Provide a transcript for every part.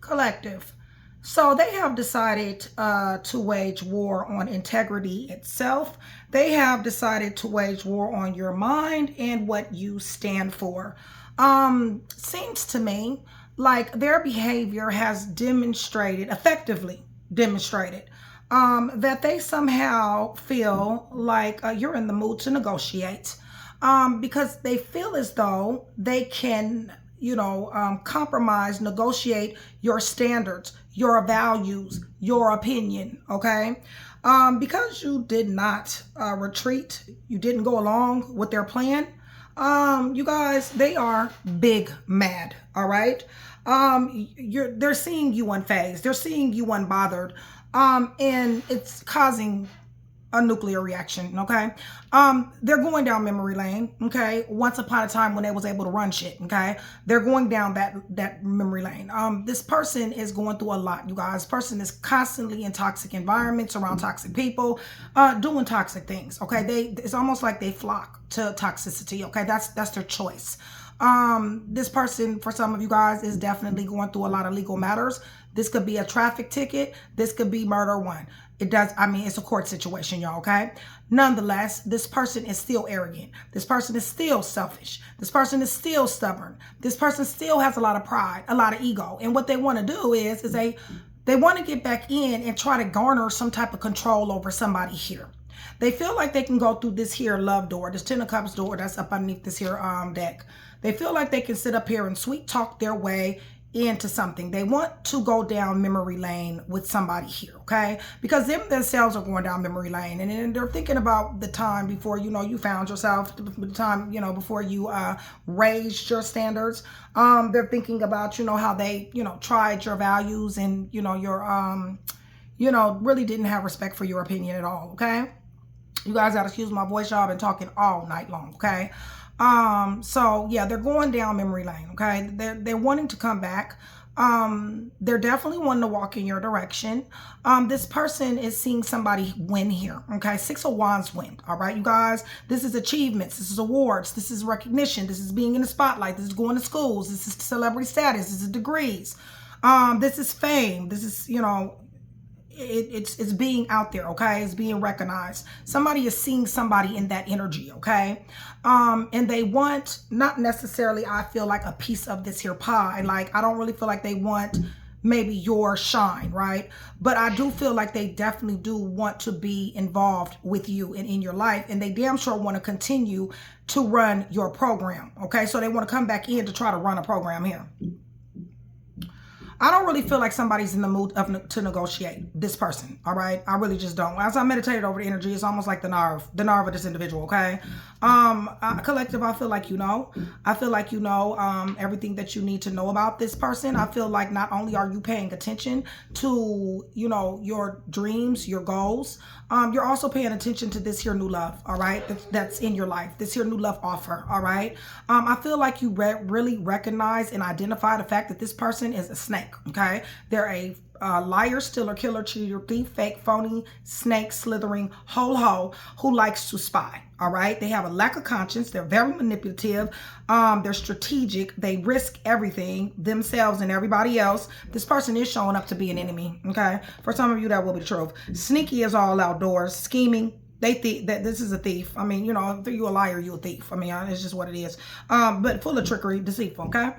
Collective. So they have decided to wage war on integrity itself. They have decided to wage war on your mind and what you stand for. Seems to me like their behavior has demonstrated, effectively demonstrated, that they somehow feel like you're in the mood to negotiate, because they feel as though they can, compromise, negotiate your standards, your values, your opinion, okay? Because you did not retreat, you didn't go along with their plan, you guys, they are big mad, all right? They're seeing you unfazed, they're seeing you unbothered, and it's causing a nuclear reaction, okay? They're going down memory lane, okay? Once upon a time when they was able to run shit, okay? They're going down that memory lane. This person is going through a lot, you guys. This person is constantly in toxic environments, around toxic people, doing toxic things, okay? It's almost like they flock to toxicity, okay? That's their choice. This person, for some of you guys, is definitely going through a lot of legal matters. This could be a traffic ticket. This could be murder one. It's a court situation, y'all, okay? Nonetheless, this person is still arrogant. This person is still selfish. This person is still stubborn. This person still has a lot of pride, a lot of ego. And what they want to do is they want to get back in and try to garner some type of control over somebody here. They feel like they can go through this here love door, this Ten of Cups door that's up underneath this here deck. They feel like they can sit up here and sweet talk their way into something. They want to go down memory lane with somebody here, okay? Because them themselves are going down memory lane, and then they're thinking about the time before, you found yourself, the time, before you raised your standards. They're thinking about, how they, tried your values and, your, really didn't have respect for your opinion at all, okay? You guys gotta excuse my voice, y'all. I've been talking all night long, okay? So yeah, they're going down memory lane, okay? They're wanting to come back. They're definitely wanting to walk in your direction. This person is seeing somebody win here, okay? Six of Wands win, all right, you guys? This is achievements. This is awards. This is recognition. This is being in the spotlight. This is going to schools. This is celebrity status. This is degrees. This is fame. This is, it's being out there, okay? It's being recognized. Somebody is seeing somebody in that energy, okay? And they want, not necessarily, I feel like, a piece of this here pie. Like, I don't really feel like they want maybe your shine, right? But I do feel like they definitely do want to be involved with you and in your life. And they damn sure want to continue to run your program, okay? So they want to come back in to try to run a program here. I don't really feel like somebody's in the mood to negotiate, this person, all right? I really just don't. As I meditated over the energy, it's almost like the nerve of this individual, okay? Collective, I feel like you know. I feel like you know everything that you need to know about this person. I feel like not only are you paying attention to, your dreams, your goals, you're also paying attention to this here new love, all right? That's in your life, this here new love offer, all right? I feel like you really recognize and identify the fact that this person is a snake. Okay, they're a liar, stealer, killer, cheater, thief, fake, phony, snake, slithering, ho who likes to spy. All right, they have a lack of conscience. They're very manipulative. They're strategic. They risk everything, themselves and everybody else. This person is showing up to be an enemy. Okay, for some of you that will be the truth. Sneaky is all outdoors, scheming. They think that this is a thief. I mean, if you're a liar, you're a thief. I mean, it's just what it is. But full of trickery, deceitful. Okay.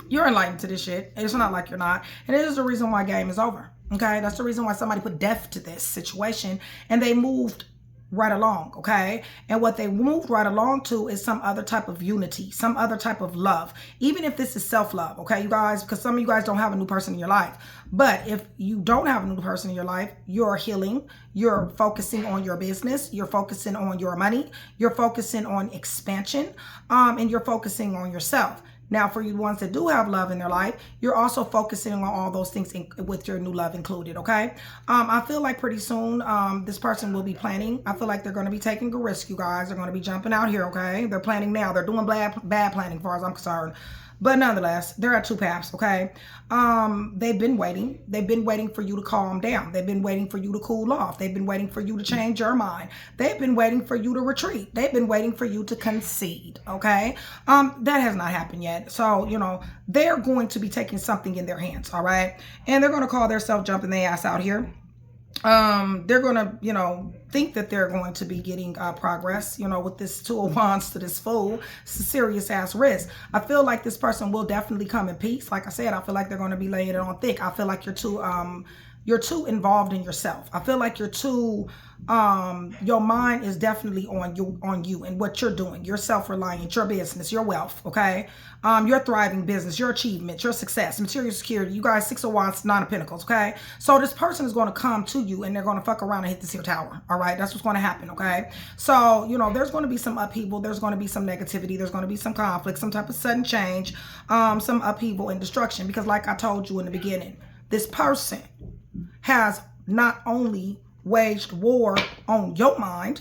You're enlightened to this shit. It's not like you're not. And it is the reason why game is over. Okay? That's the reason why somebody put death to this situation and they moved right along. Okay? And what they moved right along to is some other type of unity, some other type of love. Even if this is self-love. Okay, you guys? Because some of you guys don't have a new person in your life. But if you don't have a new person in your life, you're healing. You're focusing on your business. You're focusing on your money. You're focusing on expansion. And you're focusing on yourself. Now, for you ones that do have love in their life, you're also focusing on all those things with your new love included, okay? I feel like pretty soon this person will be planning. I feel like they're going to be taking a risk, you guys. They're going to be jumping out here, okay? They're planning now. They're doing bad planning as far as I'm concerned. But nonetheless, they're at two paths, okay? They've been waiting. They've been waiting for you to calm down. They've been waiting for you to cool off. They've been waiting for you to change your mind. They've been waiting for you to retreat. They've been waiting for you to concede, okay? That has not happened yet. So, you know, they're going to be taking something in their hands, all right? And they're going to call themselves jumping their ass out here. They're going to, you know, think that they're going to be getting progress, you know, with this Two of Wands to this Fool. It's a serious ass risk. I feel like this person will definitely come in peace. Like I said, I feel like they're going to be laying it on thick. I feel like you're too involved in yourself. I feel like you're too your mind is definitely on you and what you're doing, your self-reliance, your business, your wealth, okay? Your thriving business, your achievement, your success, material security. You guys, 6 of Wands, 9 of Pentacles, okay? So this person is going to come to you and they're going to fuck around and hit this here tower, all right? That's what's going to happen, okay? So, you know, there's going to be some upheaval. There's going to be some negativity. There's going to be some conflict, some type of sudden change, some upheaval and destruction. Because like I told you in the beginning, this person has not only waged war on your mind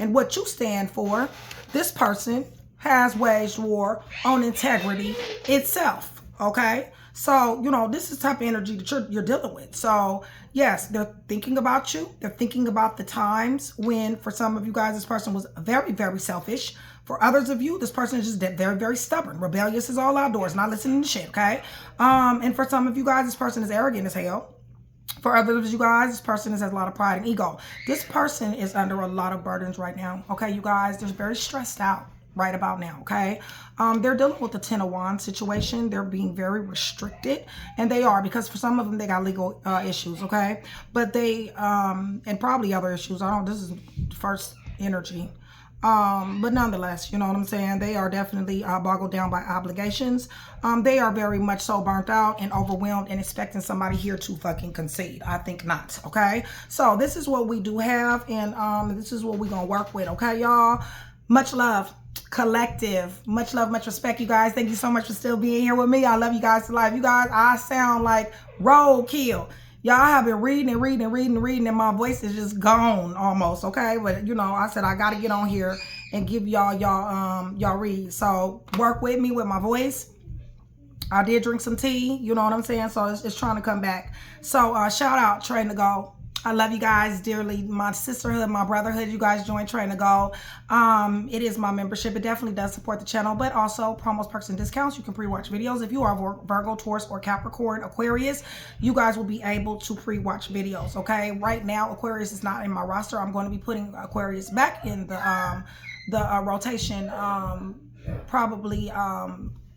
and what you stand for, this person has waged war on integrity itself, okay? So, you know, this is the type of energy that you're dealing with. So, yes, they're thinking about you. They're thinking about the times when, for some of you guys, this person was very, very selfish. For others of you, this person is just very, very stubborn. Rebellious as all outdoors, not listening to shit, okay? And for some of you guys, this person is arrogant as hell. For others of you guys, this person has a lot of pride and ego. This person is under a lot of burdens right now, okay, you guys? They're very stressed out right about now, okay? They're dealing with the 10 of Wands situation. They're being very restricted, and they are, because for some of them, they got legal issues, okay? But they, and probably other issues. This is first energy. But nonetheless, you know what I'm saying? They are definitely boggled down by obligations. They are very much so burnt out and overwhelmed and expecting somebody here to fucking concede. I think not, okay? So this is what we do have, and this is what we're going to work with, okay, y'all? Much love, collective. Much love, much respect, you guys. Thank you so much for still being here with me. I love you guys to life. You guys, I sound like roadkill. Y'all have been reading, and my voice is just gone almost, okay? But, you know, I said I got to get on here and give y'all read. So work with me with my voice. I did drink some tea, you know what I'm saying? So it's trying to come back. So shout out, Train to Go. I love you guys dearly. My sisterhood, my brotherhood, you guys join Train to Go. It is my membership. It definitely does support the channel, but also promos, perks, and discounts. You can pre-watch videos. If you are Virgo, Taurus, or Capricorn, Aquarius, you guys will be able to pre-watch videos, okay? Right now, Aquarius is not in my roster. I'm going to be putting Aquarius back in the rotation probably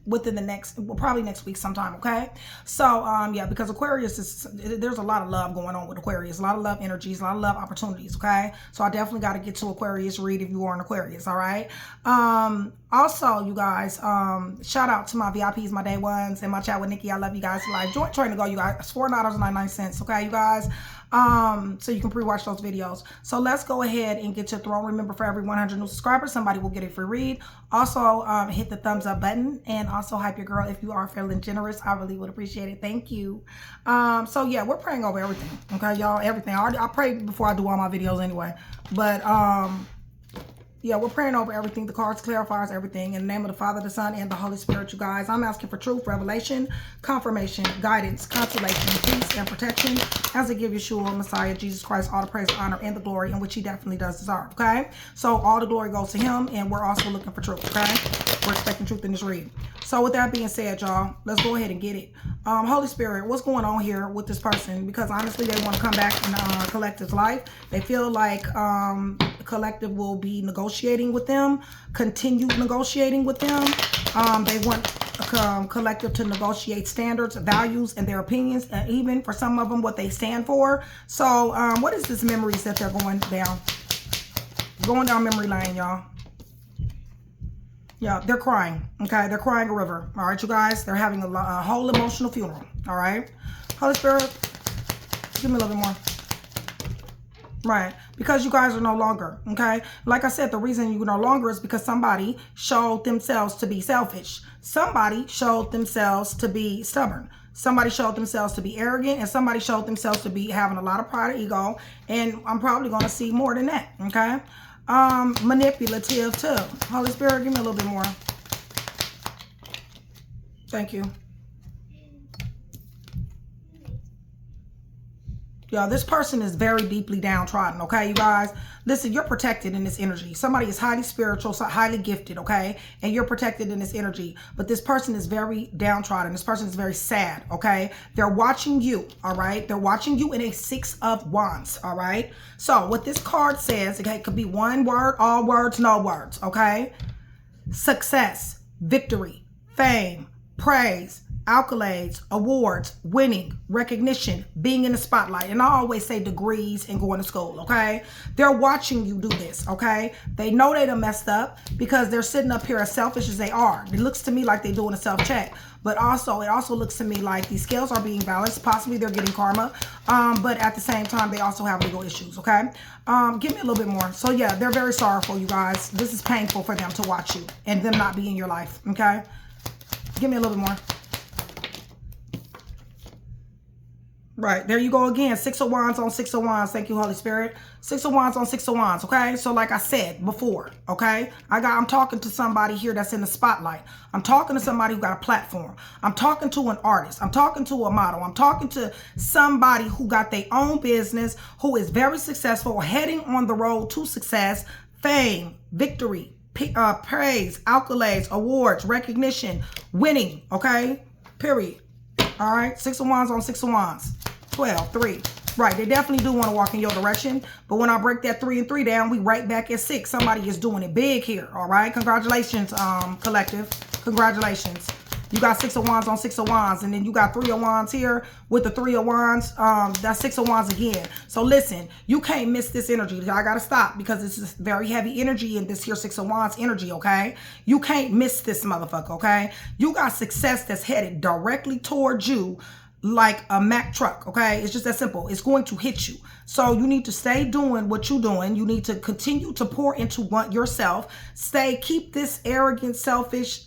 within the next, well, probably next week sometime, okay? So yeah, because Aquarius is, there's a lot of love going on with Aquarius, a lot of love energies, a lot of love opportunities, okay? So I definitely got to get to Aquarius read if you are an Aquarius, all right? Also, you guys, shout out to my VIPs, my day ones, and my chat with Nikki. I love you guys. Like, join Train to Go, you guys. It's $4.99, okay, you guys? So you can pre-watch those videos. So let's go ahead and get to the throne. Remember, for every 100 new subscribers, somebody will get a free read. Also, hit the thumbs up button and also hype your girl if you are feeling generous. I really would appreciate it. Thank you. So yeah, we're praying over everything. Okay, y'all, everything. I pray before I do all my videos anyway. But yeah, we're praying over everything. The cards clarifies everything. In the name of the Father, the Son, and the Holy Spirit, you guys. I'm asking for truth, revelation, confirmation, guidance, consolation, peace, and protection as I give Yeshua, Messiah, Jesus Christ, all the praise, honor, and the glory in which he definitely does deserve, okay? So all the glory goes to him, and we're also looking for truth, okay? We're expecting truth in this read. So with that being said, y'all, let's go ahead and get it. Holy Spirit, what's going on here with this person? Because honestly, they want to come back and collective's life. They feel like the collective will be negotiating with them, continue negotiating with them. They want collective to negotiate standards, values, and their opinions, and even for some of them, what they stand for. So what is this memories that they're going down? Going down memory lane, y'all. Yeah, they're crying, okay? They're crying a river, all right, you guys? They're having a whole emotional funeral, all right? Holy Spirit, give me a little bit more. Right, because you guys are no longer, okay? Like I said, the reason you're no longer is because somebody showed themselves to be selfish. Somebody showed themselves to be stubborn. Somebody showed themselves to be arrogant, and somebody showed themselves to be having a lot of pride and ego, and I'm probably going to see more than that, okay? Manipulative too. Holy Spirit, give me a little bit more. Thank you. Yeah, this person is very deeply downtrodden, okay, you guys? Listen, you're protected in this energy. Somebody is highly spiritual, so highly gifted, okay? And you're protected in this energy. But this person is very downtrodden. This person is very sad, okay? They're watching you, all right? They're watching you in a 6 of Wands, all right? So what this card says, okay, it could be one word, all words, no words, okay? Success, victory, fame, praise, accolades, awards, winning, recognition, being in the spotlight. And I always say degrees and going to school, okay? They're watching you do this, okay? They know they done messed up because they're sitting up here as selfish as they are. It looks to me like they're doing a self-check. But also, it also looks to me like these scales are being balanced. Possibly they're getting karma. But at the same time, they also have legal issues, okay? Give me a little bit more. So, yeah, they're very sorrowful, you guys. This is painful for them to watch you and them not be in your life, okay? Give me a little bit more. Right, there you go again. 6 of Wands on 6 of Wands. Thank you, Holy Spirit. 6 of Wands on 6 of Wands, okay? So like I said before, okay? I'm talking to somebody here that's in the spotlight. I'm talking to somebody who got a platform. I'm talking to an artist. I'm talking to a model. I'm talking to somebody who got their own business, who is very successful, heading on the road to success, fame, victory, praise, accolades, awards, recognition, winning, okay? Period. All right, 6 of Wands on 6 of Wands. 12, 3. Right, they definitely do want to walk in your direction. But when I break that 3 and 3 down, we right back at 6. Somebody is doing it big here. All right, congratulations, collective. Congratulations. You got 6 of Wands on 6 of Wands. And then you got 3 of Wands here with the 3 of Wands. That's 6 of Wands again. So listen, you can't miss this energy. I got to stop because this is very heavy energy in this here 6 of Wands energy, okay? You can't miss this motherfucker, okay? You got success that's headed directly towards you like a Mack truck, okay? It's just that simple. It's going to hit you. So you need to stay doing what you're doing. You need to continue to pour into yourself. Keep this arrogant, selfish,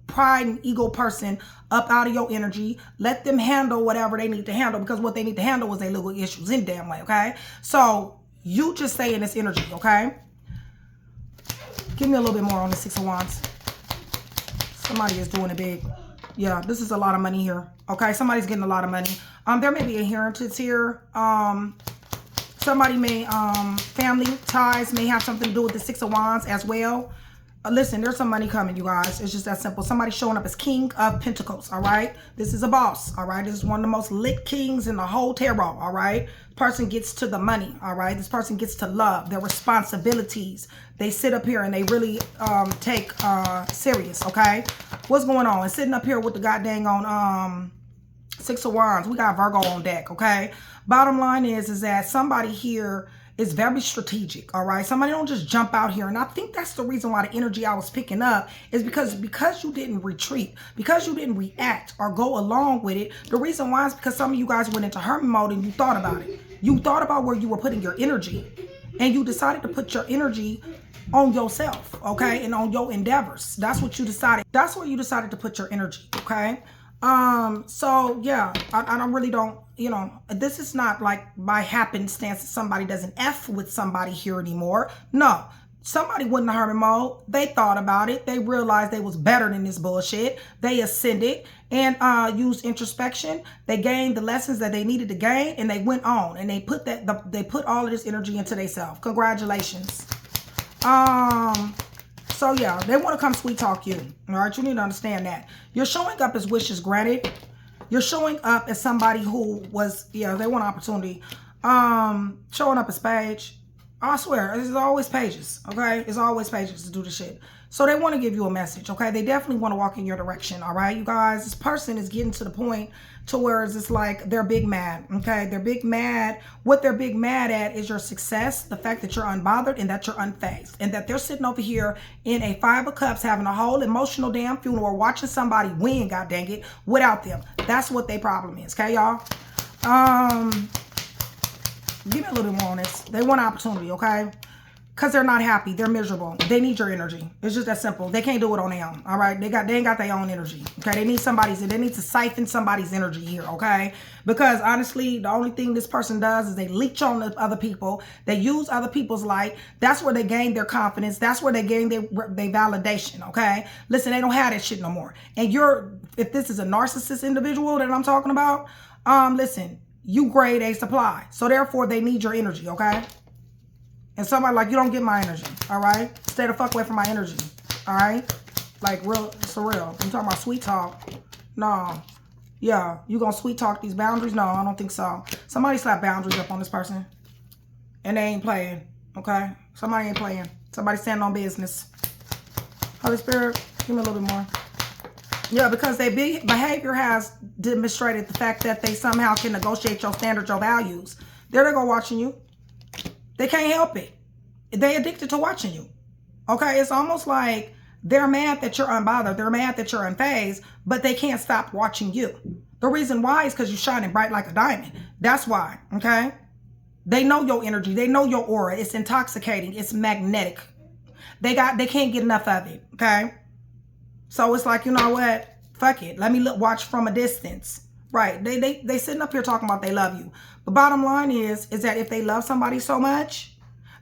pride and ego person up out of your energy. Let them handle whatever they need to handle, because what they need to handle is their legal issues in damn way, okay? So you just stay in this energy, okay? Give me a little bit more on the 6 of Wands. Somebody is doing it big. Yeah, this is a lot of money here, okay? Somebody's getting a lot of money. There may be inheritance here. Somebody may, family ties may have something to do with the 6 of Wands as well. Listen, there's some money coming, you guys. It's just that simple. Somebody showing up as King of Pentacles, all right? This is a boss, all right? This is one of the most lit kings in the whole tarot, all right? Person gets to the money, all right? This person gets to love, their responsibilities. They sit up here and they really take serious, okay? What's going on? And sitting up here with the goddamn on 6 of Wands, we got Virgo on deck, okay? Bottom line is that somebody here is very strategic, all right? Somebody don't just jump out here. And I think that's the reason why the energy I was picking up is because you didn't retreat, because you didn't react or go along with it. The reason why is because some of you guys went into hermit mode and you thought about it. You thought about where you were putting your energy, and you decided to put your energy on yourself, okay? And on your endeavors. That's what you decided. That's where you decided to put your energy, okay? So yeah, I really don't, this is not like by happenstance that somebody doesn't F with somebody here anymore. No, somebody went in the hermit mode. They thought about it. They realized they was better than this bullshit. They ascended and used introspection. They gained the lessons that they needed to gain, and they went on and they put all of this energy into themselves. Congratulations. So yeah, they want to come sweet talk you. All right, you need to understand that. You're showing up as wishes granted. You're showing up as somebody who was, they want opportunity. Showing up as page. I swear, there's always pages, okay? It's always pages to do the shit. So they want to give you a message, okay? They definitely want to walk in your direction, all right? You guys, this person is getting to the point to where it's like they're big mad, okay? They're big mad. What they're big mad at is your success, the fact that you're unbothered and that you're unfazed, and that they're sitting over here in a 5 of Cups having a whole emotional damn funeral, watching somebody win, god dang it, without them. That's what their problem is, okay, y'all? Give me a little bit more on this. They want opportunity, okay? Because they're not happy. They're miserable. They need your energy. It's just that simple. They can't do it on their own. All right. They ain't got their own energy. Okay. They need to siphon somebody's energy here. Okay. Because honestly, the only thing this person does is they leech on the other people. They use other people's light. That's where they gain their confidence. That's where they gain their validation. Okay. Listen, they don't have that shit no more. And if this is a narcissist individual that I'm talking about, listen, you grade A supply. So therefore they need your energy. Okay. And somebody like, you don't get my energy, all right? Stay the fuck away from my energy, all right? Like, real surreal. You talking about sweet talk? No. Yeah, you gonna sweet talk these boundaries? No, I don't think so. Somebody slap boundaries up on this person. And they ain't playing, okay? Somebody ain't playing. Somebody standing on business. Holy Spirit, give me a little bit more. Yeah, because their behavior has demonstrated the fact that they somehow can negotiate your standards, your values. There they go watching you. They can't help it. They addicted to watching you. Okay, it's almost like they're mad that you're unbothered. They're mad that you're unfazed, but they can't stop watching you. The reason why is because you're shining bright like a diamond. That's why, okay? They know your energy. They know your aura. It's intoxicating. It's magnetic. They can't get enough of it, okay? So it's like, you know what? Fuck it. Let me watch from a distance. Right. They sitting up here talking about they love you. The bottom line is that if they love somebody so much,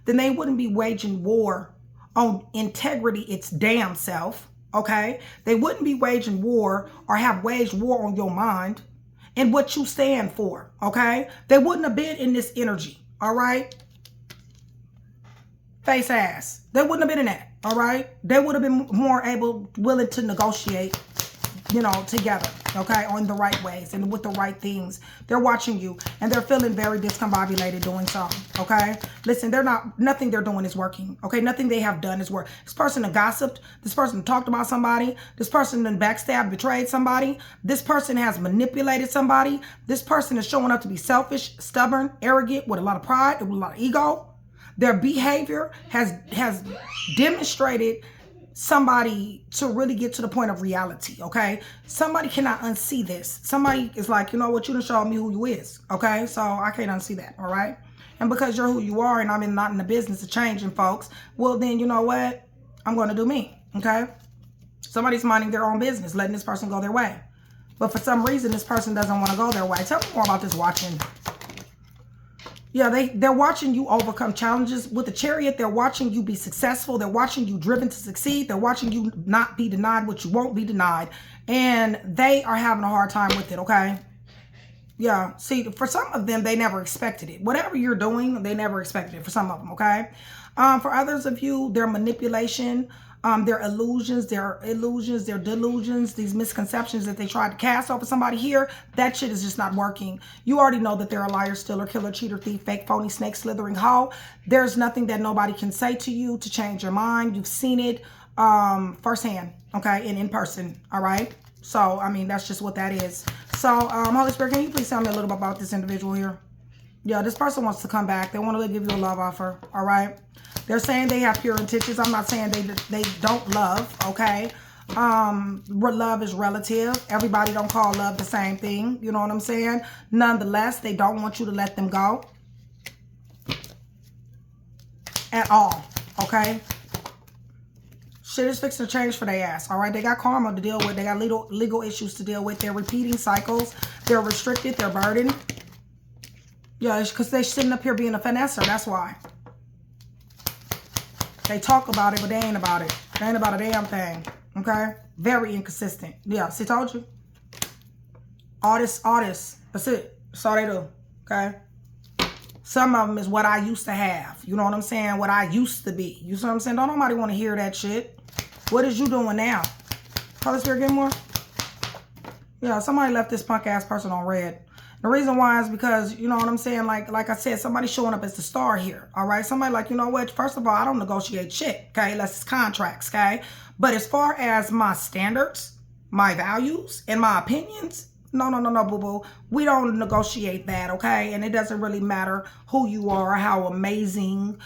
then they wouldn't be waging war on integrity, its damn self. Okay. They wouldn't be waging war or have waged war on your mind and what you stand for. Okay. They wouldn't have been in this energy. All right. Face ass. They wouldn't have been in that. All right. They would have been more willing to negotiate, you know, together, okay, on the right ways and with the right things. They're watching you and they're feeling very discombobulated doing so, okay? Listen, nothing they're doing is working, okay? Nothing they have done is work. This person done gossiped. This person talked about somebody. This person done backstabbed, betrayed somebody. This person has manipulated somebody. This person is showing up to be selfish, stubborn, arrogant, with a lot of pride, with a lot of ego. Their behavior has demonstrated somebody to really get to the point of reality, okay? Somebody cannot unsee this. Somebody is like, you know what, you done showed me who you is, okay? So I can't unsee that, all right? And because you're who you are and I'm not in the business of changing folks, well then, you know what? I'm going to do me, okay? Somebody's minding their own business, letting this person go their way. But for some reason, this person doesn't want to go their way. Tell me more about this watching. Yeah, they're watching you overcome challenges. With the Chariot, they're watching you be successful. They're watching you driven to succeed. They're watching you not be denied what you won't be denied. And they are having a hard time with it, okay? Yeah, see, for some of them, they never expected it. Whatever you're doing, they never expected it for some of them, okay? For others of you, their manipulation, their illusions, their delusions, these misconceptions that they tried to cast over somebody here, that shit is just not working. You already know that they're a liar, stealer, killer, cheater, thief, fake, phony, snake, slithering hoe. There's nothing that nobody can say to you to change your mind. You've seen it firsthand, okay, and in person, all right? So, I mean, that's just what that is. So, Holy Spirit, can you please tell me a little bit about this individual here? Yeah, this person wants to come back. They want to give you a love offer, all right? They're saying they have pure intentions. I'm not saying they don't love, okay? Love is relative. Everybody don't call love the same thing. You know what I'm saying? Nonetheless, they don't want you to let them go at all, okay? Shit is fixing to change for their ass, all right? They got karma to deal with. They got legal issues to deal with. They're repeating cycles. They're restricted. They're burdened. Yeah, it's because they're sitting up here being a finesser. That's why. They talk about it, but they ain't about it. They ain't about a damn thing. Okay? Very inconsistent. Yeah, see, told you. All this. That's it. That's all they do. Okay? Some of them is what I used to have. You know what I'm saying? What I used to be. You see what I'm saying? Don't nobody want to hear that shit. What is you doing now? Holy Spirit, get more? Yeah, somebody left this punk ass person on red. The reason why is because, you know what I'm saying? Like I said, somebody's showing up as the star here. All right. Somebody like, you know what? First of all, I don't negotiate shit. Okay. Unless it's contracts. Okay. But as far as my standards, my values, and my opinions, No, no, no, no, boo-boo. We don't negotiate that, okay? And it doesn't really matter who you are or how amazing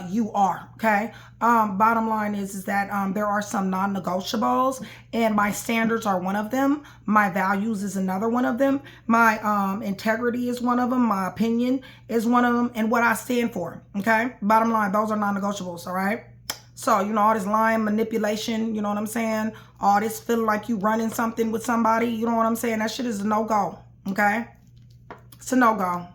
you are, okay? Bottom line is that there are some non-negotiables, and my standards are one of them. My values is another one of them. My integrity is one of them. My opinion is one of them, and what I stand for, okay? Bottom line, those are non-negotiables, all right? So, you know, all this lying, manipulation, you know what I'm saying? All this feeling like you running something with somebody, you know what I'm saying? That shit is a no-go, okay? It's a no-go.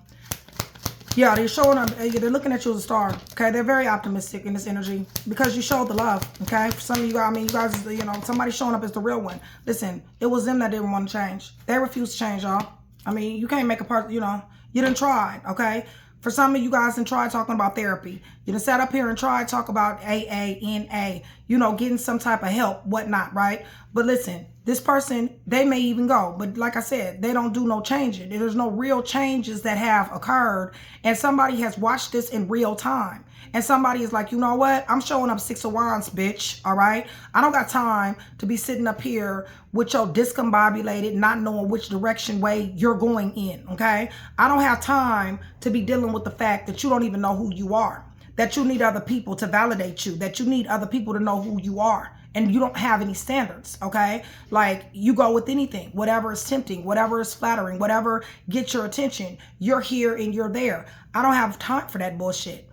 Yeah, they're showing up, they're looking at you as a star, okay? They're very optimistic in this energy because you showed the love, okay? For some of you, I mean, you guys, you know, somebody showing up as the real one. Listen, it was them that didn't want to change. They refused to change, y'all. I mean, you can't make a person, you know, you done tried, okay? For some of you guys done tried talking about therapy. You done sat up here and tried to talk about AA, NA, you know, getting some type of help, whatnot, right? But listen, this person, they may even go. But like I said, they don't do no changing. There's no real changes that have occurred. And somebody has watched this in real time. And somebody is like, you know what? I'm showing up 6 of Wands, bitch. All right? I don't got time to be sitting up here with your discombobulated, not knowing which direction way you're going in. Okay? I don't have time to be dealing with the fact that you don't even know who you are. That you need other people to validate you. That you need other people to know who you are. And you don't have any standards, okay? Like, you go with anything, whatever is tempting, whatever is flattering, whatever gets your attention. You're here and you're there. I don't have time for that bullshit.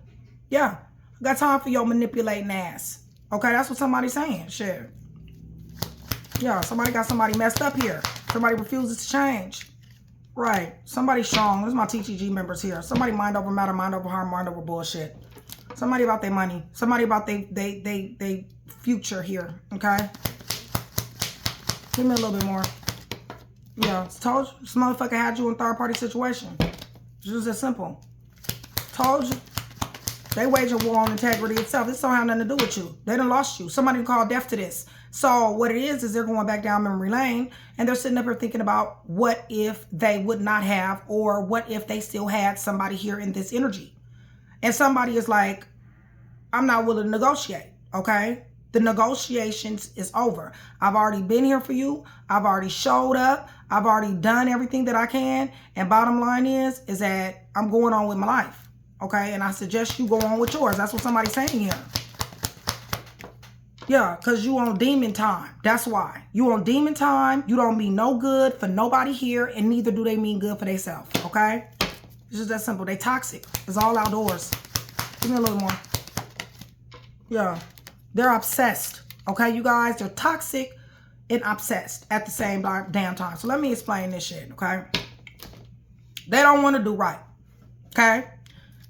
Yeah, I got time for your manipulating ass. Okay, that's what somebody's saying. Shit. Yeah, somebody got somebody messed up here. Somebody refuses to change. Right. Somebody strong. This is my TTG members here. Somebody mind over matter, mind over heart, mind over bullshit. Somebody about their money. Somebody about they future here. Okay? Give me a little bit more. Yeah, told you. This motherfucker had you in third-party situation. It's just that simple. Told you. They wage a war on integrity itself. This don't have nothing to do with you. They done lost you. Somebody called death to this. So what it is they're going back down memory lane and they're sitting up here thinking about what if they would not have, or what if they still had somebody here in this energy. And somebody is like, I'm not willing to negotiate, okay? The negotiations is over. I've already been here for you. I've already showed up. I've already done everything that I can. And bottom line is that I'm going on with my life. Okay, and I suggest you go on with yours. That's what somebody's saying here. Yeah, because you on demon time. That's why. You on demon time. You don't mean no good for nobody here, and neither do they mean good for themselves. Okay? It's just that simple. They toxic. It's all outdoors. Give me a little more. Yeah. They're obsessed. Okay, you guys? They're toxic and obsessed at the same damn time. So let me explain this shit, okay? They don't want to do right. Okay?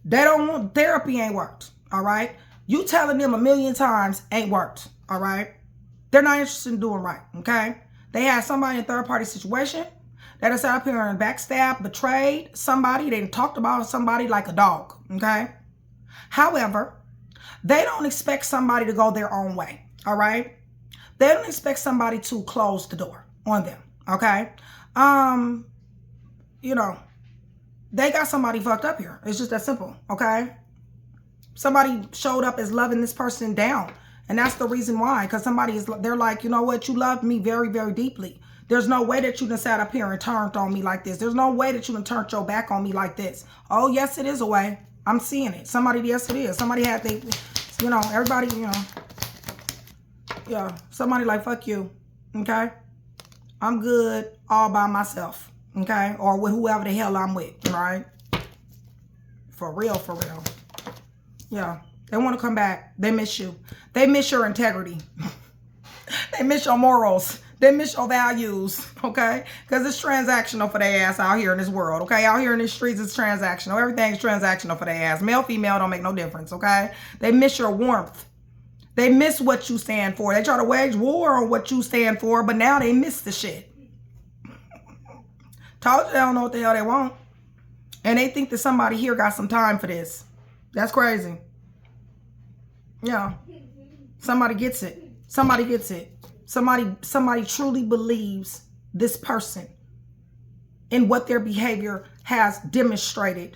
They don't want, therapy ain't worked, all right? You telling them a million times ain't worked, all right? They're not interested in doing right, okay? They had somebody in a third-party situation that is up here and backstabbed, betrayed somebody. They talked about somebody like a dog, okay? However, they don't expect somebody to go their own way, all right? They don't expect somebody to close the door on them, okay? You know, they got somebody fucked up here. It's just that simple, okay? Somebody showed up as loving this person down. And that's the reason why. Because they're like, you know what? You loved me very, very deeply. There's no way that you done sat up here and turned on me like this. There's no way that you done turned your back on me like this. Oh, yes, it is a way. I'm seeing it. Yes, it is. Somebody had you know, everybody, you know. Yeah, somebody like, fuck you, okay? I'm good all by myself. Okay, or with whoever the hell I'm with, right? For real, for real. Yeah, they want to come back. They miss you. They miss your integrity. They miss your morals. They miss your values, okay? Because it's transactional for their ass out here in this world, okay? Out here in the streets, it's transactional. Everything's transactional for their ass. Male, female, don't make no difference, okay? They miss your warmth. They miss what you stand for. They try to wage war on what you stand for, but now they miss the shit. Told you they don't know what the hell they want. And they think that somebody here got some time for this. That's crazy. Yeah. Somebody gets it. Somebody gets it. Somebody truly believes this person in what their behavior has demonstrated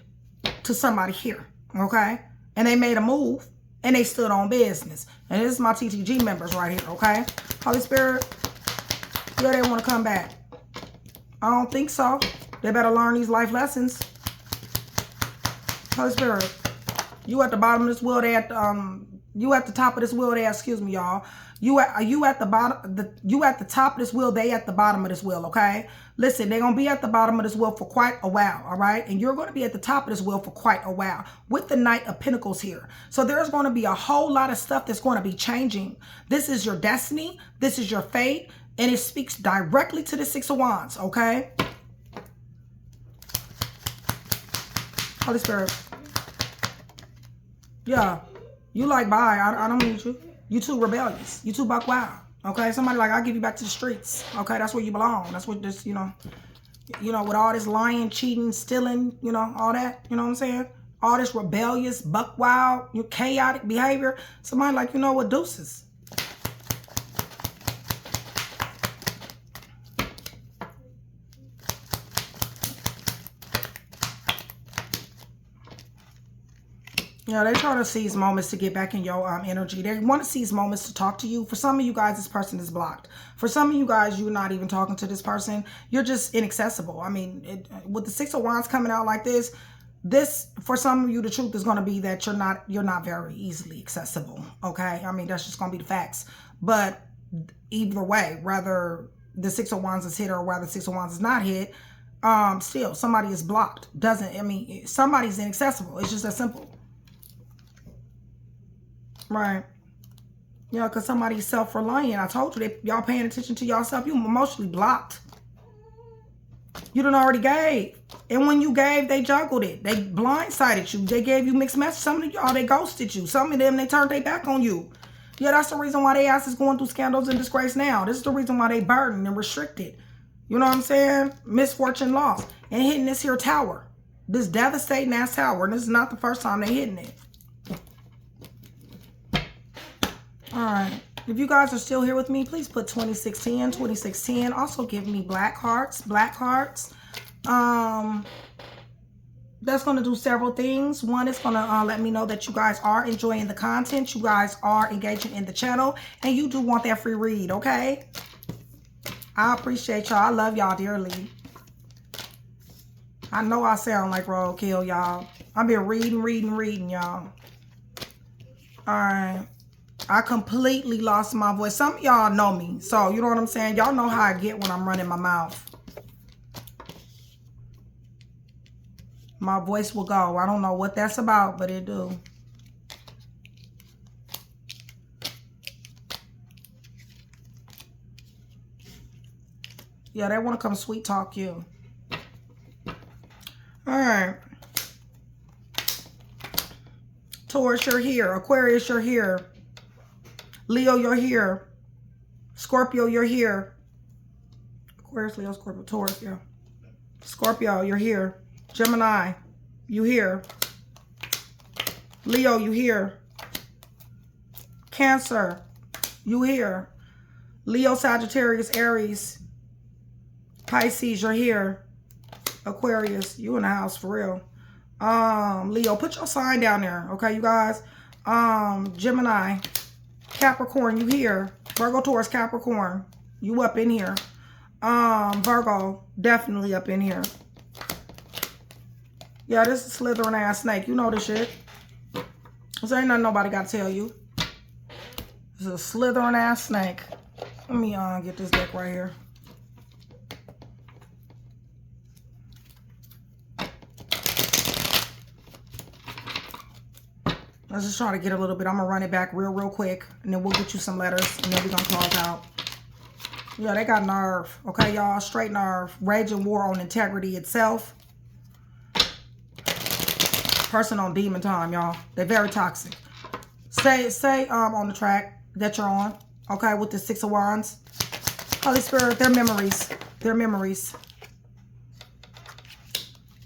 to somebody here. Okay? And they made a move and they stood on business. And this is my TTG members right here. Okay? Holy Spirit, yeah, they want to come back. I don't think so. They better learn these life lessons. Holy Spirit, you at the bottom of this wheel. They at you at the top of this wheel. They, excuse me, y'all. You at the bottom. You at the top of this wheel. They at the bottom of this wheel. Okay. Listen, they're gonna be at the bottom of this wheel for quite a while. All right, and you're gonna be at the top of this wheel for quite a while with the Knight of Pentacles here. So there's going to be a whole lot of stuff that's going to be changing. This is your destiny. This is your fate, and it speaks directly to the Six of Wands. Okay. Holy Spirit. Yeah. You like, bye. I don't need you. You too rebellious. You too buck wild. Okay. Somebody like, I'll give you back to the streets. Okay. That's where you belong. That's what this, you know, with all this lying, cheating, stealing, you know, all that, you know what I'm saying? All this rebellious, buck wild, chaotic behavior. Somebody like, you know what, deuces. Yeah, they're trying to seize moments to get back in your energy. They want to seize moments to talk to you. For some of you guys, this person is blocked. For some of you guys, you're not even talking to this person. You're just inaccessible. I mean, with the Six of Wands coming out like this, for some of you, the truth is going to be that you're not very easily accessible. Okay, I mean, that's just going to be the facts. But either way, whether the Six of Wands is hit or whether the Six of Wands is not hit, still somebody is blocked. Somebody's inaccessible. It's just that simple. Right. Yeah, because somebody's self-reliant. I told you, that y'all paying attention to yourself. You emotionally blocked. You done already gave. And when you gave, they juggled it. They blindsided you. They gave you mixed messages. Some of y'all, they ghosted you. Some of them, they turned their back on you. Yeah, that's the reason why they ass is going through scandals and disgrace now. This is the reason why they burdened and restricted. You know what I'm saying? Misfortune, loss. And hitting this here tower. This devastating ass tower. And this is not the first time they hitting it. All right. If you guys are still here with me, please put 2610, 2610. Also give me black hearts, black hearts. That's going to do several things. One is going to let me know that you guys are enjoying the content. You guys are engaging in the channel. And you do want that free read, okay? I appreciate y'all. I love y'all dearly. I know I sound like roadkill, y'all. I've been reading, y'all. All right. I completely lost my voice. Some of y'all know me. So, you know what I'm saying? Y'all know how I get when I'm running my mouth. My voice will go. I don't know what that's about, but it do. Yeah, they want to come sweet talk you. All right. Taurus, you're here. Aquarius, you're here. Leo, you're here. Scorpio, you're here. Aquarius, Leo, Scorpio, Taurus, yeah. Scorpio, you're here. Gemini, you here. Leo, you here. Cancer, you here. Leo, Sagittarius, Aries. Pisces, you're here. Aquarius, you in the house for real. Leo, put your sign down there, okay, you guys? Gemini, Capricorn, you here. Virgo, Taurus, Capricorn, you up in here. Virgo, definitely up in here. Yeah, this is a slithering ass snake. You know this shit. There ain't nothing nobody got to tell you. This is a slithering ass snake. Let me get this deck right here. Let's just try to get a little bit. I'm going to run it back real quick. And then we'll get you some letters. And then we're going to close out. Yeah, they got nerve. Okay, y'all. Straight nerve. Rage and war on integrity itself. Person on demon time, y'all. They're very toxic. Stay on the track that you're on. Okay, with the Six of Wands. Holy Spirit, their memories. Their memories.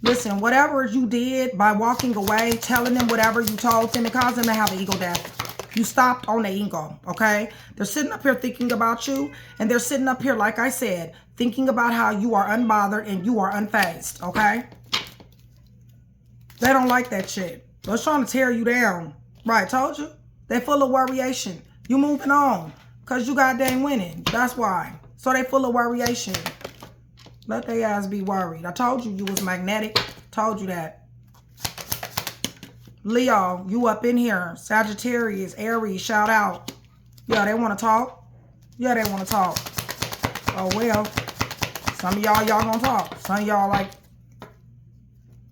Listen, whatever you did by walking away, telling them whatever you told them, it caused them to have an ego death. You stopped on the ego, okay? They're sitting up here thinking about you, and they're sitting up here, like I said, thinking about how you are unbothered and you are unfazed, okay? They don't like that shit. They're trying to tear you down. Right, told you. They're full of worryation. You moving on because you goddamn winning. That's why. So they full of worryation. Let their ass be worried. I told you you was magnetic. Told you that. Leo, you up in here. Sagittarius, Aries, shout out. Yeah, they want to talk. Yeah, they want to talk. Oh, well. Some of y'all gonna talk. Some of y'all like,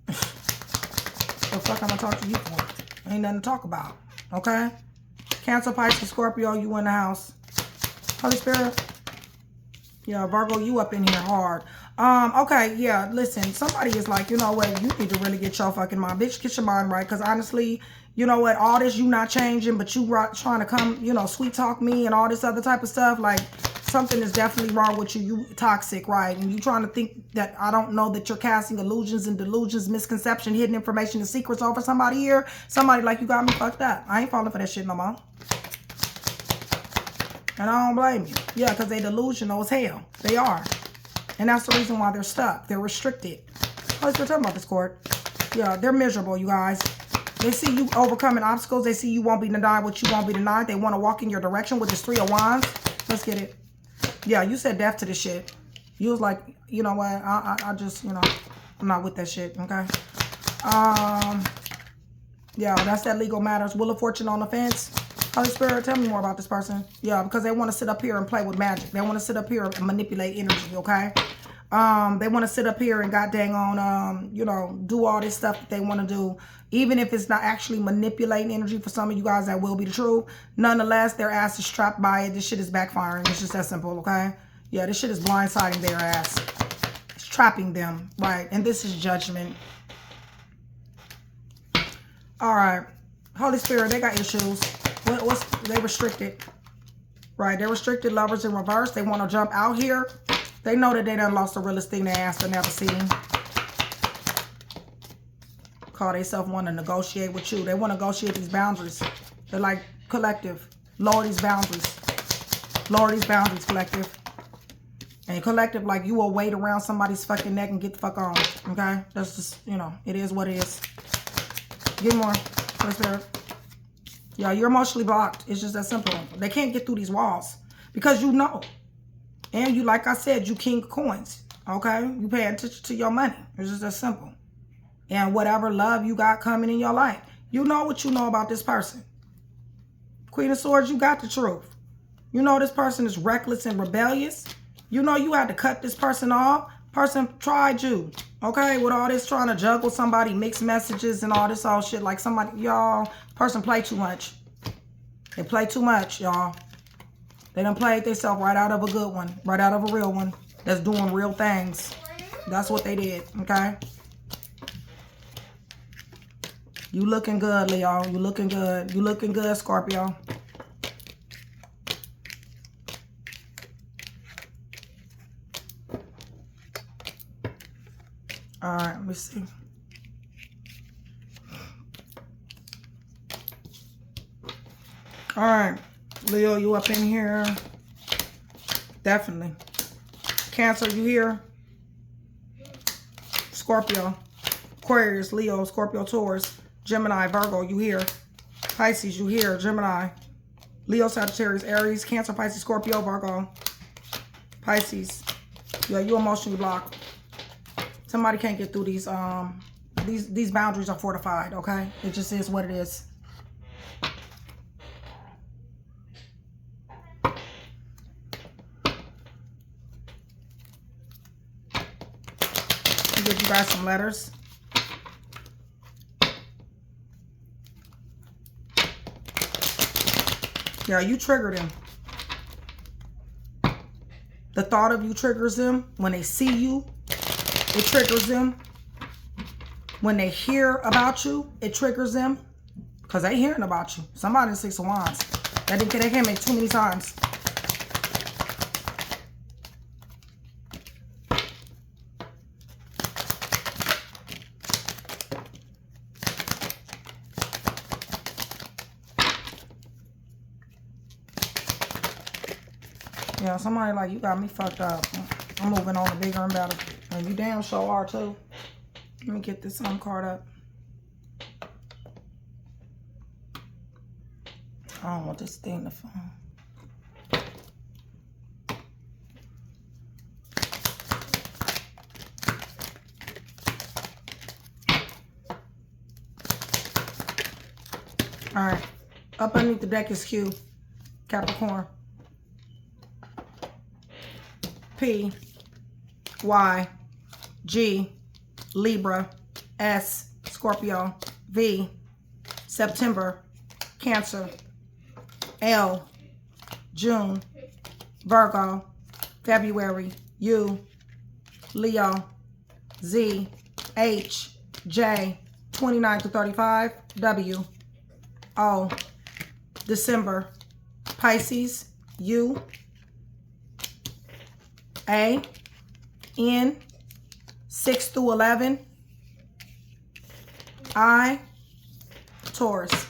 the fuck I'm gonna talk to you for? Ain't nothing to talk about. Okay? Cancer, Pisces, Scorpio, you in the house. Holy Spirit. Yeah, Virgo, you up in here hard. Okay, yeah, listen, somebody is like, you know what, you need to really get your fucking mind. Bitch, get your mind right, because honestly, you know what, all this you not changing, but you trying to come, you know, sweet talk me and all this other type of stuff, like, something is definitely wrong with you. You toxic, right? And you trying to think that I don't know that you're casting illusions and delusions, misconception, hidden information, and secrets over somebody here. Somebody like, you got me fucked up. I ain't falling for that shit no more. And I don't blame you. Yeah, because they delusional as hell. They are. And that's the reason why they're stuck. They're restricted. Let's talking about this court. Yeah, they're miserable, you guys. They see you overcoming obstacles. They see you won't be denied what you won't be denied. They want to walk in your direction with this 3 of Wands. Let's get it. Yeah, you said death to this shit. You was like, you know what? I just, you know, I'm not with that shit, okay? Yeah, that's that legal matters. Wheel of Fortune on the fence. Holy Spirit, tell me more about this person. Yeah, because they want to sit up here and play with magic. They want to sit up here and manipulate energy, okay? They want to sit up here and god dang on, you know, do all this stuff that they want to do. Even if it's not actually manipulating energy for some of you guys, that will be the truth. Nonetheless, their ass is trapped by it. This shit is backfiring. It's just that simple, okay? Yeah, this shit is blindsiding their ass. It's trapping them, right? And this is judgment. All right. Holy Spirit, they got issues. They restricted, right? They're restricted lovers in reverse. They want to jump out here. They know that they done lost the realest thing they asked to never see. Call themselves want to negotiate with you. They want to negotiate these boundaries. They're like, collective, lower these boundaries. Lower these boundaries, collective. And collective, like, you will wait around somebody's fucking neck and get the fuck on, okay? That's just, you know, it is what it is. Get more. Holy Spirit. Yeah, you're emotionally blocked. It's just that simple. They can't get through these walls because you know. And you, like I said, you king of coins. Okay? You pay attention to your money. It's just that simple. And whatever love you got coming in your life, you know what you know about this person. Queen of Swords, you got the truth. You know this person is reckless and rebellious. You know you had to cut this person off. Person tried you. Okay? With all this trying to juggle somebody, mixed messages and all this all shit. Like somebody, y'all, person play too much. They play too much, y'all. They done played themselves right out of a good one. Right out of a real one. That's doing real things. That's what they did. Okay? You looking good, Leo. You looking good. You looking good, Scorpio. All right, let me see. All right, Leo, you up in here? Definitely. Cancer, you here? Scorpio, Aquarius, Leo, Scorpio, Taurus, Gemini, Virgo, you here? Pisces, you here? Gemini, Leo, Sagittarius, Aries, Cancer, Pisces, Scorpio, Virgo, Pisces. Yeah, you emotionally blocked. Somebody can't get through these boundaries are fortified, okay? It just is what it is. I'll give you guys some letters. Yeah, you triggered him. The thought of you triggers them. When they see you, it triggers them. When they hear about you, it triggers them. Because they hearing about you. Somebody in 6 of Wands. They came in too many times. Yeah, somebody like, you got me fucked up. I'm moving on to bigger and better. And you damn sure are too. Let me get this card up. I don't want this thing to fall. All right. Up underneath the deck is Q, Capricorn. P, Y, G, Libra, S, Scorpio, V, September, Cancer, L, June, Virgo, February, U, Leo, Z, H, J, 29 to 35, W, O, December, Pisces, U, A, N, 6 through 11, I, Taurus.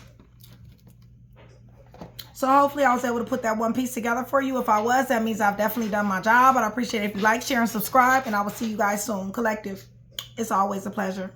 So hopefully I was able to put that one piece together for you. If I was, that means I've definitely done my job. But I appreciate it if you like, share, and subscribe. And I will see you guys soon. Collective, it's always a pleasure.